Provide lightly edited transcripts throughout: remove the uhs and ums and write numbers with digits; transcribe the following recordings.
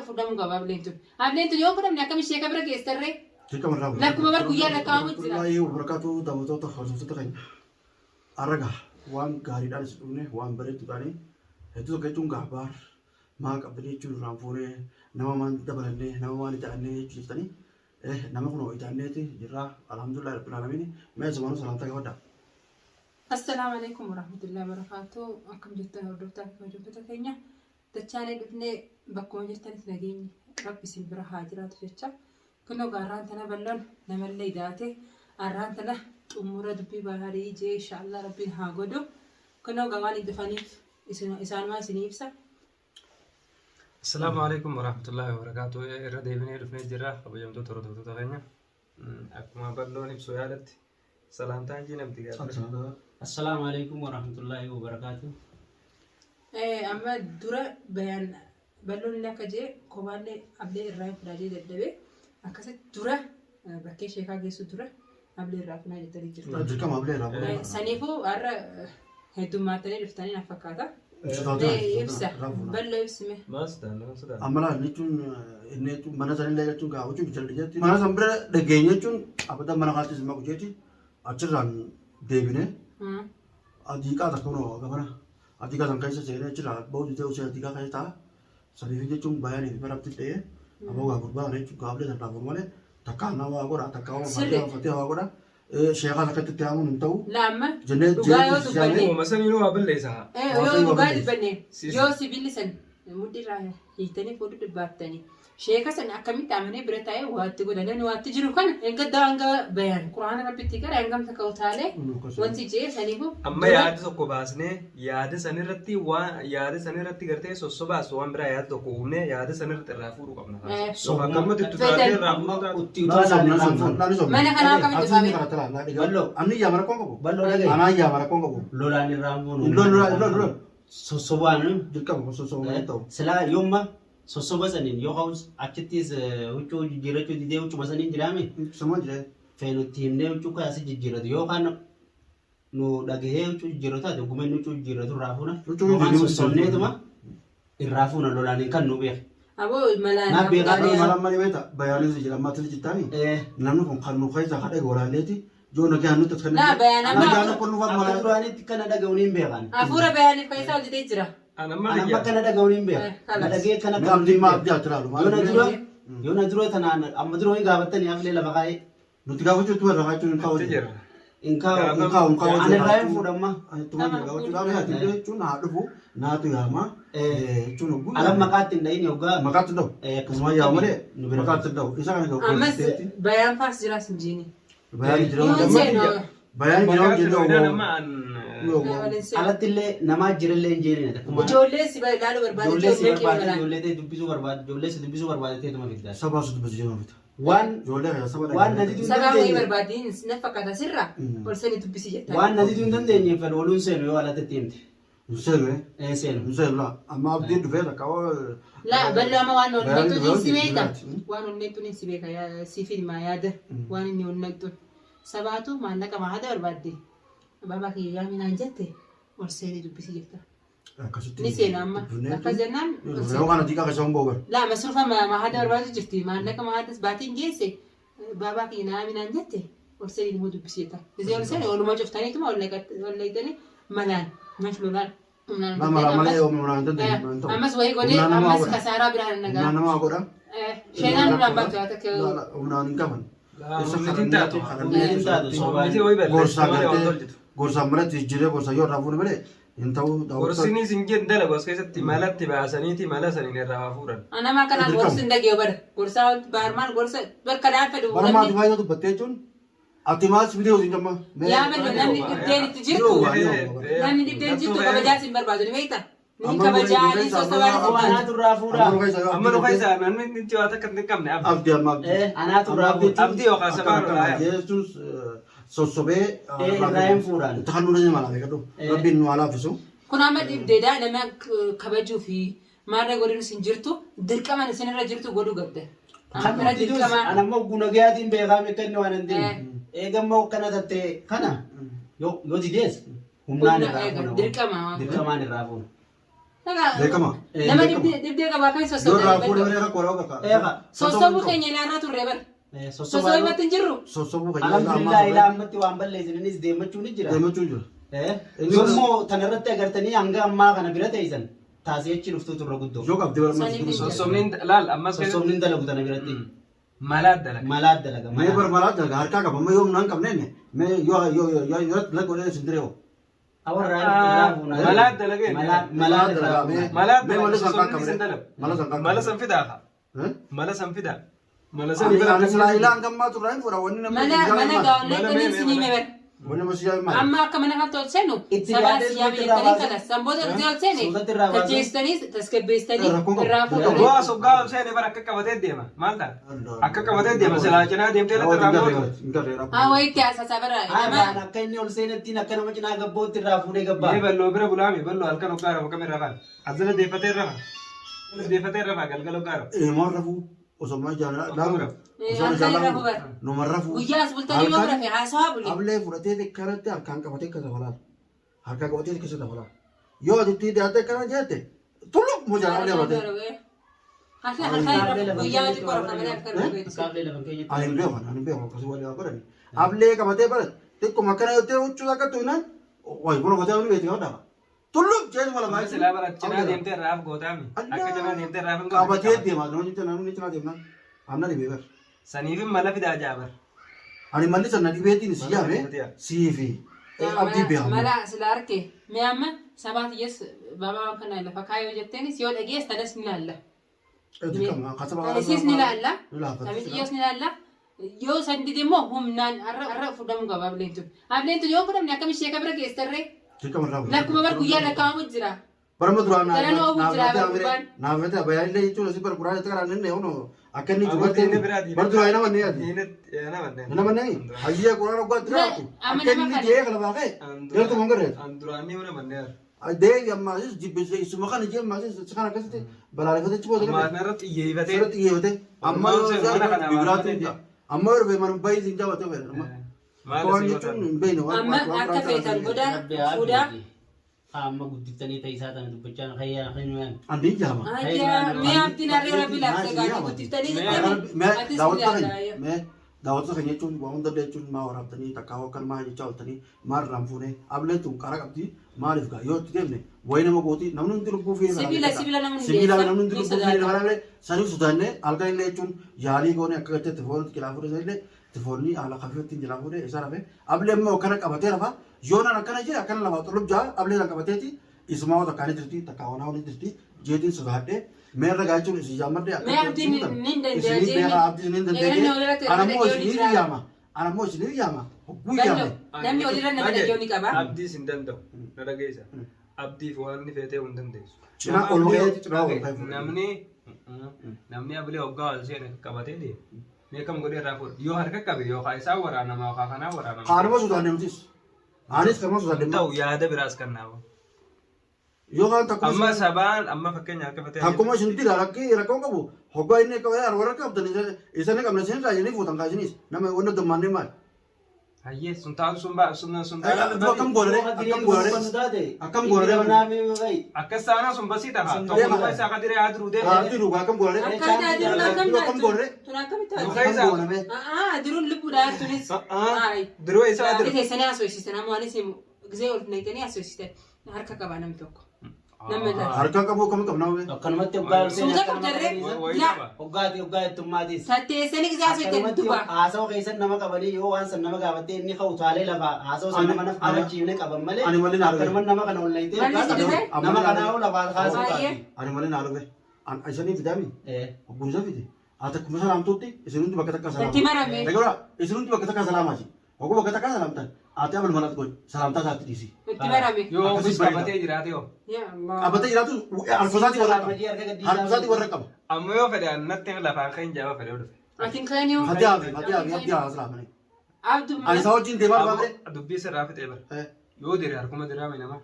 fudhamu qaba ableentu. Ableentu yoo fudhamne akkam ishee kabira keessarree. Lakkuma bar guyyaa lakkaa'amu jira. Waa'ee barakaatu daawwattoota hordoftoota keenya. Araga waan gaariidhaan isa dhufne waan bareeduudhaan hedduu tokko jechuun gaabaar maa qabdanii jechuun irraan fuunee nama maan dabalannee nama maan ija'annee jechuuftanii nama kun ija'anneeti jirra alhamdulillah rabbil alamin mee zamaanu salaamtaa gabadha. Assalaamu alaykum warahmatullahi wabarakatuh. Akkam jirtan hordoftoota keenya. Dachaalee dhufnee bakkuma jirtanitti nageenyi rabbi isin bira haa jiraatu jecha. Kunoo gaarraan tana bal'oon namallee idaate arraan tana xumura dubbii baarii jee inshallah rabbiin haa godhu. Kunoo gawaan dhufaniif isaanumaa isinii ibsa. Assalamu alaykum warahmatullahi wabarakatuh. Irra deebinee dhufnee jirra kabajamtoota hordoftoota keenya. Akkuma bal'oon ibsu yaadatti salaamtaan jinamti gaafata. Assalamu alaykum warahmatullahi wabarakatuh. Amma dura bayan bal'oon illee akka jee kopaallee ablee irraa fudhatee dadhabee akkasitti dura bakkee sheekaa geessu dura ablee irraa funaa jettanii jirtu. Dirqama ablee irraa funaa. Saniifuu har'a heddummaatanii dhuftanii naaf fakkaata. Ibsa bal'oo ibsime. Amma laal jechuun inni mana sanillee jechuun gaafachuu bichaalli jetti. Mana san bira dhageenya jechuun abada mana kaatti simmaa kujeeti achirraan deebine adiiqaa takka kunoo gabana adiiqaa san keessa seenee achirraa ba'uu ta'uu see adiiqaa keessa ta'a. Saniif jechuun baay'een itti barabti ta'ee aboo gaa gurbaa kana jechuun gaaflee san dhaabamu malee takka annaa waa godha takka waa waa godha. Sheekaa takkatti itti haamuun hin ta'u. Laamma dhugaa yoo dubbanne. Masanii yoo balleessaa. Yoo dhugaa dubbanne yoo sibiilli san mudhiirraa hiitanii fuudhu dubbaattanii. Sheeka san akkamitti amanee bira taa'ee waatti godhanii waatti jiru kana eegga daangaa bayan quraana rabbitti gara hangamta ka'utaalee wanti jee saniifu. Amma yaada tokko baasnee yaada sanirratti waan yaada sanirratti gartee sossobaas waan biraa yaada tokko uumnee yaada sanirratti irraa fuudhuu qabna. Akkamatti itti taatee irraa fuudhaa. Mana kanaa akkamitti baafee. Bal'oo anni yaa mara kongo. Bal'oo dhagaye. Anaa yaa mara kongo. Lolaan irraa fuunu. Lola. Sossobaan dirqama sossobaan ta'u. Silaa yoomma sossoba saniin yoo ka'us achittis huccuu jijjiirrachuu didee huccuma saniin jiraame. Sama jira. Feenutti himnee huccuu kaasi jijjiirratu yookaan nu dhagahee huccuu jijjiirratu taate gumeen huccuu jijjiirratu irraa fuuna. Yookaan sossonneetuma irraa fuuna lolaan kan nu beeku. Aboo malaan. Naaf beekaa malaan malee beekta bayaanis jira maatii jittaani. Namni kun kan nu keessa kadhee goraaleeti. Joo nagaa nuti kan. Naa bayaana maa. Nagaa kun nu fa'a malaan duraanitti kana dhaga'uun hin beekan. Afuura bayaaniif keessaa hojjetee jira. Anamma kana dhaga'uun hin beekan. Dhagee kana kan. Abdii maa abdii atiraadu. Yoo na dura tanaan amma dura hin gaafattanii haflee lafa kaa'ee. Nuti gaafachuu tu irraa kaa'achuun hin kaa'u. Inkaa'u ani irraa hin fuudhamma. Tuma gaafachuu dhaabee ati jechuun haa dhufu naatu yaama. Jechuun oguu. Alam maqaatti hin dhahin yookaan. Maqaatti hin dhahu. Akkasuma yaa'u malee maqaatti hin dhahu. Isa kana gahu. Ammas bayaan faas jiraas hin jiini. Bayaan jira. Bayaan jira. Alatti illee namaa jirallee hin jeerin. Ijoollee si ilaaluu barbaade. Ijoollee si barbaade. Ijoollee dubbisuu barbaade. Ijoollee si dubbisuu barbaade teetuma fiddaa. Sabaa su dubbisuu jedhama fita. Waan nati tun sabaa wayii barbaadiin na fakkaata sirraa ol sanii dubbisi jettaa. Waan nati tun dandeenyeef fedha waliin seenu yoo alatti itti himte. Seenu seenu. Seenu laa amma abdiin dhufee takka laa bal'oo amma waan onnettuun si beeka. Waan onnettuun si beeka si filmaa yaada waan inni onnettuun. Sabaatu maallaqa maada barbaadde. Baba kiyyaa minaan jette ol seenii dubbisi jetta. Ni seena amma akkas jennaan. Yoo kana diiqaa keessaa hunboo gara. Laa masruufa maada barbaadu jirti maallaqa maadas baatiin geesse baba kiyyaa minaan jette ol seenii immoo dubbisi jetta. Isee ol seenii oluma cuftaniituma ol leeqanii malaan mash lolaan. Malee oomishaan dandeenye. Ammas wayii godhee ammas kasaaraa biraan nagaa. Namaa godha. Sheenaan nurraan baatu haa takkee. Humnaan hin qaban. Gorsaan malatti jijjiiree gorsa yoo irraa fuudhe malee hin ta'u. Gorsinis hin jedhan gos keessatti malatti baasaniiti mala saniin irraa fuudhan. Anama kanaan gorsi hin dhagee bara. Gorsaa baarmaan gorsa bakka dhaan fedhu. Barmaati baay'ee dubbattee jechuun ati maal si bidee hojii jamma. Yaa ballo namni dhibdeen itti jirtu. Namni dhibdeen jirtu kabajaas hin barbaadu ni beekta. Ni kabajaa ni sossobaa. Anaatu irraa fuudha. Amma nu keessa namni itti waa takka hin qabne abdii amma abdii. Anaatu irraa fuudha. Abdii yookaan sabaa irraa. Jechuun sossobee. Irraa hin fuudhaan. Tahan nuna nyama laafee kadhu. Rabbiin nu alaafisu. Kun amma dhibdeedhaa nama kabajuu fi maarree godhanii hin jirtu dirqaman isinirra jirtu godhuu gabda. Kan dirqama. Anammoo guna gahaatiin beekaame kennu waan hin deemu. Eegammoo kana tattee kana yoo didees humnaan irraa fuuna. Dirqamaan irraa fuuna. Beekama. Nama dibdee qabaa kan Yoo sosoomuu. raafuu dabalee rakkoo dhaa bakka. Eeqa. Sosoomuu keenya ilaalaa turre bar. Sosoomuu irratti hin jirru. Sossobuu kan Alhamdulillah ilaa ammatti waan balleessininis deemachuu ni jira. deemachuu jira. Yommuu tanarratti agartanii hanga ammaa kana bira teessan taasii achi dhuftuu turre guddoo. Yoo qabdee barbaadu. Sanii Sossomniin laal ammas Sossobni dalagu tana biratti. malaat dalaga. Malaat dalaga. Mee barbaada dalagaa harkaa qaba. Mee yoo naan qabneen mee yoo lagoodee sindiree hoo. Malaat dalaga. Malaat dalagaa. Malaat Mee malee sanqaa sossomniin sin dalaga. Mala sanqaa Mala san fidaa. Mala san fidaa. Mala san Ani silaa ilaan gammaa turraan fuudha wanni namni Mana gaawwanlee kanii sinii mee bar. wanni masiyaa himaa. Amma akka mana kan tolchenu Itti sabaa yaadee siyyaa suuta biyyatanii irraa kada sanboota itti tolchene Suutatti irraa baasee. tajjeestanii tasgabbeessanii Rakkoon qabu. irraa fuudhanii. Bu'aa soggaa seene bara akka qabatee deema. Maal ta'a? Akka qabatee deema silaa cinaa deemtee lafa irraa mootu. Haa wayitti haasasaa bara. Ayaan akka inni ol seenettiin akka nama cinaa gabbootti irraa fuudhee gabbaa. Mee balloo bira bulaame balloo halkan hoggaa rafu kamirra faana. Asirra deeffatee rafa. Deeffatee rafa galgala hoggaa rafu. Ilmoon rafuu osoo maa jaalala laabu. Halkan irra fubar. Numa rafuu. Guyyaas bultanii yoo rafe haasawaa buli. Ablee fudhatee kanatti harkaan qabatee akka dabalaa. Harkaan qabatee keessa dabalaa. Yoo aditti dhiyaatee kana jeette tullu moo jaalala dhabatee. Halkan irra guyyaa wajji qorrafamanii halkan irra beeksisa. Kaablee lafa keenyatti. Ani hin beeku akkasii walii waa godhani. Ablee qabatee bara xiqquma akkana yoo ta'e huccuu akka tuunan wayi buna qotee wali beekti yoo dhaqa. Tullu jeetu mala baay'ee. Silaa bara cinaa deemtee raaf gootaami. Akka cinaa deemtee raaf hin Qabatee deemaa namni cinaa deemnaan. Amna dhibee bara. Saniifin mala fidaa jaabar. Ani malli sana dhibeetiin si yaame siifi abdii beekamu. Mala sila arke mee amma sabaat yes babaa kana lafa kaayoo jetteenis yoo dhagees tadas ni laalla. Isis ni laalla. Tamis iyyoos ni laalla. Yoo san didi immoo humnaan arra fudhamu qaba ableentu. Ableentu yoo fudhamne akkam ishee kabira geessarree lakkuma bar guyyaa lakkaa'amu jira. Barama duraan Dalanoo guddira naafete abayyaa illee jechuun asii bara kuraa itti karaan inni hono akka inni jubattee bar duraan nama ni yaadi. Nama ni hayyaa kuraa roggaa itti raatu akka inni jee kana baafee deeltu mongarreetu. Anduraanii mana manneen. Deebi ammaasis jibbisee isuma kana jee ammaasis kan akkasitti balaaleffatee achi booda Maasna irratti iyyeeffatee. irratti xiyyeeffate amma yoo isaa biraatu amma yoo dhufe mana baay'ee siin jaawwatee fayyada. Waan jechuun hin beekne Amma akka feetan goda fuudhaa. Amma guddiftanii ta'isaa tana dubbachaan hayyaa kanyuudhaan. Andi jaama. Mee abdiin harree rabbi laafte gaafii guddiftanii daawwattoota keenya jechuun waan hunda jechuun maa waraabtanii takkaa hookan maa jechaa ooltanii maal irraan fuunee ableen tun karaa qabdi maaliif gaa yoo itti deemne wayi nama gooti namni hundi lubbuu fi sibiila namni sibiila namni hundi lubbuu fi ilaalee saniif sodaannee halkan illee jechuun yaalii goone akka gattee tifoon kilaa fuudhee illee tifoonni haala kafeetti jilaa fuudhee isa rafee ableen immoo kana qabatee rafa yoo nan akkana jira akkana lafa xulub jaa ableen kan qabateeti isumaa wata kaanii jirti takkaa wanaa waliin jirti jeetiin sodaadhee meerra gaachuun isin jaamadde Mee abdiin nin danda'a isin meerra abdiin nin dandeenya anammoo isiniif yaama anammoo isiniif yaama hogguu yaame namni olirra nama dhagee ni qaba. Abdiis hin danda'u. Na dhageessa. Abdiif waan inni feetee hin dandeessu. cinaa ol ga'eeti cinaa ol ga'eeti. Namni ablee hoggaa wal seene qabatee deema. Mee kam godhee irraa fuudha. Yoo harka qabe yookaan isaan waraanamaa yookaan kanaa waraanamaa. Haanuma sodaannee nutis anis kanuma sodaannee Ta'u yaada biraas kan naamu. yookaan Amma sabaan amma fakkeenya harka fatee. takkuma isinitti ilaalakkii rakkoon qabu hoggaa inni qabee warra qabdan isaan qabna isin raajanii fuutan kaasinis nama wanna dammaannee maal. Hayyee sun taa'u sun ba'a sun Akkam goonaree akkam goonaree akkas taanaa sun basii ta'a. Tokko luka isaa akka diree haa duruu deema. haati dhugaa akkam goonaree akkam goonaree Tun akkamitti Luka ta'a? isaa. goonamee Diruun lubbuudhaan tunis. Diruu isaa Ati diruu. teessanii haasofsiisan ammoo anis gisee ol naqxanii haasofsiisan harka qaba namni tokko. Namni lafa. harkaan qabu akkamitti qabnaa Akkanumatti hoggaa ol seenee Suuta akka nama qabdarree Wayii qaba. hoggaa ittummaatis. teessanii gisee haasofsiisan duba. Haasawaa keessatti nama qabanii yoo waan san nama gaafattee inni ka'u taalee lafaa haasawaa san nama naf qabachiifne qaban malee ani malee naa akkanuma nama kana ol nayitee Malli si dhufe? nama kanaa lafaa haasawaa Baay'ee. taati. ani malee naa dhufe isanii fidaami obboon isa fide ati akkuma salaamtuutti isin hundi bakka takka Itti marame. Dhaga'uudha isin hundi bakka takka salaamaati oguu bakka takka salaamtan ati abal malatti godhi salaamtaa isaatti dhiisi. Itti marame. Yoo ofis qabatee jiraate yoo. Yaa Allah. Qabatee jiraatu harkisaatii warra qaba. Hojii harka gadhiisaa. Harkisaatii warra qaba. Amma yoo fedhe annatti lafaan kan jaaba fedhe dhufe. Atiin kaaniyo. Fatee abdii haa salaamanii. Abdu. Ani isaa wajjin deemaa dhufaafee. Dubbii sirraa fixee bara. Yoo dire harkuma diraame nama.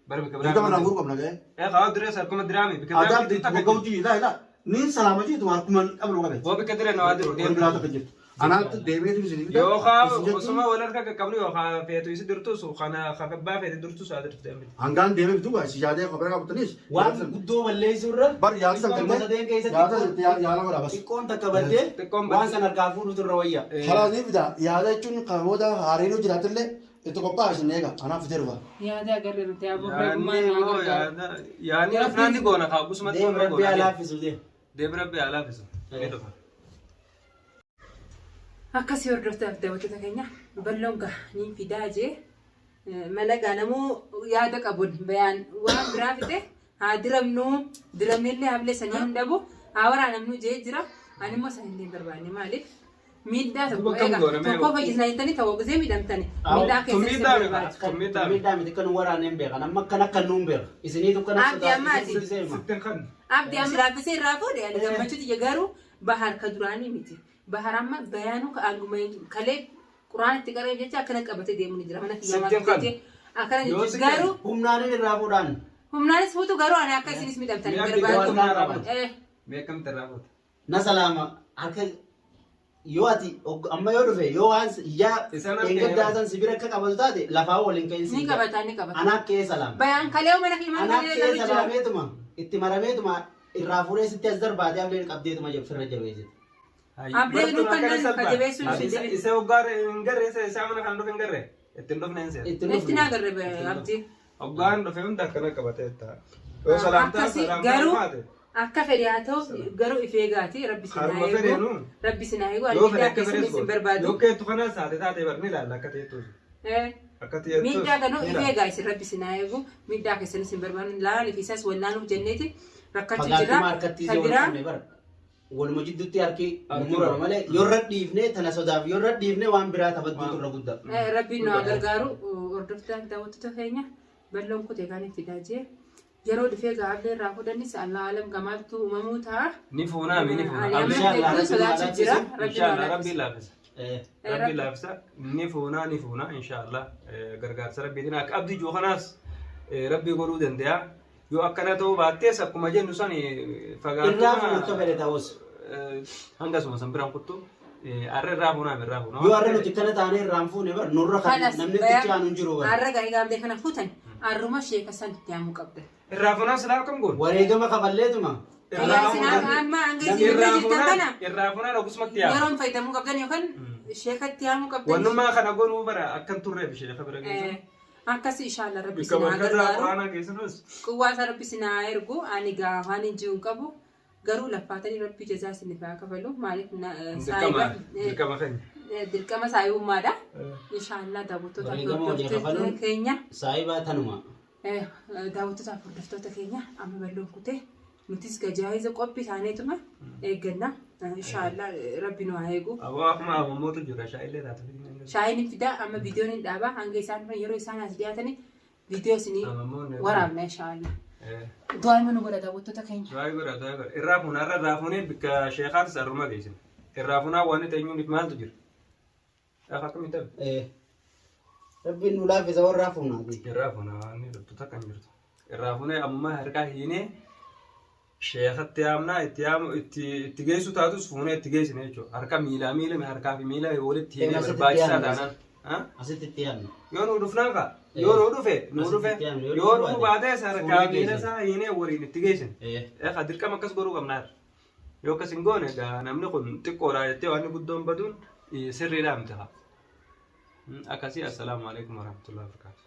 Bara bika Dirqama irraa fuudhu qabna ga'ee. Haa direes harkuma diraame bika Aadaa diraame. waggaa hojii ilaa ilaa niin salaama jiitu harkumaan qabnu qabe. Waa bika dire na waa diru Warri biraa tokko jirtu. Anaatti deebiitu isin fida. Yookaan osuma wal harka qabnu yookaan feetu isi dirtus kana kabbaa feetu dirtus haa dirtu. Hangaan deemee bituu gaa yaadee qabee qabatanis. Waan guddoo balleessuurra Bar yaada saltee yaada godha bas. xiqqoon takka baddee waan san harkaa fuudhutu irra wayya. Kalaasni fida yaada jechuun qamoota hariiroo jiraatillee itti qophaa'asin eega anaaf fiteerufa. Yaada agarre nuti aboo Yaani afnaanni goona kaa busumatti Deem rabbi alaafisu deem. deem rabbi alaafisu. akkasii hordoftaaf daawwattoota keenya balloon gaa niin fidaa jee malagaa namuu yaada qabuun bayaan waan biraa fite haa diramnu diramnillee haflee sanii hin dhabu haa waraanamnu jee jira ani immoo san hin barbaanne maaliif miidhaa tokko eega tokko fayyisnaa jettanii ta'uu gisee miidhamtani miidhaa keessatti barbaadu. Miidhaa miti kan waraaneen beekan amma kan akka nuun beeka isiniitu kan abdii amma laaffisee irraa fuudhe ani gammachuuti garuu bahar ka duraanii miti. Bahar amma bayaanu ka argumeen kalee quraan itti qaree jecha akkana qabatee deemu ni jira mana kiyyamaa jettee akkana jechuun garuu humnaan irraa fuudhaan. Humnaanis fuutu garuu ani akka isinis miidhamtanii barbaadu. Beekamte irraa fuuta. Na salaama harka yoo ati amma yoo dhufe yoo waan yaa eeggaddaasan sibira akka qabatu taate lafaa waliin ka'insi. Ni qabata ni qabata. Anaa kee salaama. Bayaan kalee mana kiyyamaa Anaa kee salaameetuma itti marameetuma irraa fuudhee sitti as darbaatee ableen qabdeetuma firra jabeessite. Abdee dukkanan kajabeessuun isin isa hoggaa hin garre isa mana kan dhufe hin garre ittiin dhufne hin seera. Itti naa garre abdii. Hoggaan dhufe hunda akkana qabatee ta'a. Yoo salaamtaa garuu akka fedhe haa ta'u garuu ifee gaati rabbi sinaa eegu ani miidhaa keessan isin barbaadu. Yoo keetu kanas taate taate barni ilaalla akka ta'etu. Miidhaa kanuu ifee gaa isin rabbi sinaa eegu miidhaa keessan isin barbaadu laaliif isas wallaanuuf jenneeti rakkachuu jira. Waluma jidduutti harki murama malee yoo radhiifnee tana sodaaf yoo radhiifnee waan biraa taphattuutu irra guddaa. Rabbiin nu gargaaru hordoftaan daawwattoota keenya balloon kutee kan itti daajee yeroo dhufee gaaflee irraa fudhannis Allah alam gamaaltu uumamuu ta'a. Ni fuunaa mi ni fuunaa. Inshallah rabbi laafisa. Rabbi laafisa ni fuunaa inshallah gargaarsa rabbiitiin akka abdii joo kanaas rabbi godhuu danda'a. Yoo akkana ta'uu baattees akkuma jennu san fagaattuu irraa fuudhatu fedhe ta'us hangasuma san biraan kuttu arra irraa fuunaa irraa fuunaa. Yoo arra nuti kana taanee irraan fuune bar nurra kan namni itti aanu hin jiru. Arra gaa'ii gaaflee kana fuutan arruma sheeka san itti aamuu qabda. Irraa fuunaa silaa akkam goon. Wareegama kafalleetuma. Irraa fuunaa dhugusumatti yaadu. Yeroon fayyadamuu qabdan yookaan sheeka itti aamuu qabdan. Wannummaa kana goonuu bara akkan turreef sheeka bira geessu. Akkasii inshallah rabbi sinaa gargaaru quwwaasa rabbi sinaa ergu ani gaa waan hin jiru qabu garuu laffaatanii rabbi jazaa sinif haa kafalu maaliif dirqama saayibummaadha inshallah daawwattoota hordoftoota keenya saayibaa tanuma daawwattoota hordoftoota keenya amma balloon kutee nutis gajaa'iza qophii isaaniituma eegganna inshallah rabbi nu haa eegu. Aboo akkuma abboommootu jira shaayillee taatu. Shaayiin fidaa amma viidiyoon hin dhaabaa hanga isaan yeroo isaan as dhiyaatanii viidiyoo isinii waraabna inshallah. Du'aan mana godha daawwattoota keenya. Du'aa godha. Irraa fuunee bikka sheekaatis arruma geessina. Irraa fuunaa waan ta'enyuuniif maaltu jira? Akkamitti ta'a? Rabbiin nu laaffisa warraa fuunaati. Irraa fuunaa waan dhuftu kan jirtu. Irraa fuunee amma harkaa hiinee sheekatti yaamnaa itti geessu taatus fuunee itti geessine jechuudha. Harka miila harkaa fi miila walitti hiinee barbaachisaa taanaan. Asitti itti yaamna. Yoo nu dhufnaan kaa yoo nu dhufe yoo nu baatees harkaa miila isaa hiinee waliin itti geessine. Dirqama akkas godhuu qabnaa. Yoo akkas hin goone namni kun xiqqoodha jettee waan guddoon baduun sirriidhaa miti haa. Akkasii assalaamu alaikum warahmatullahi wabarakatuh.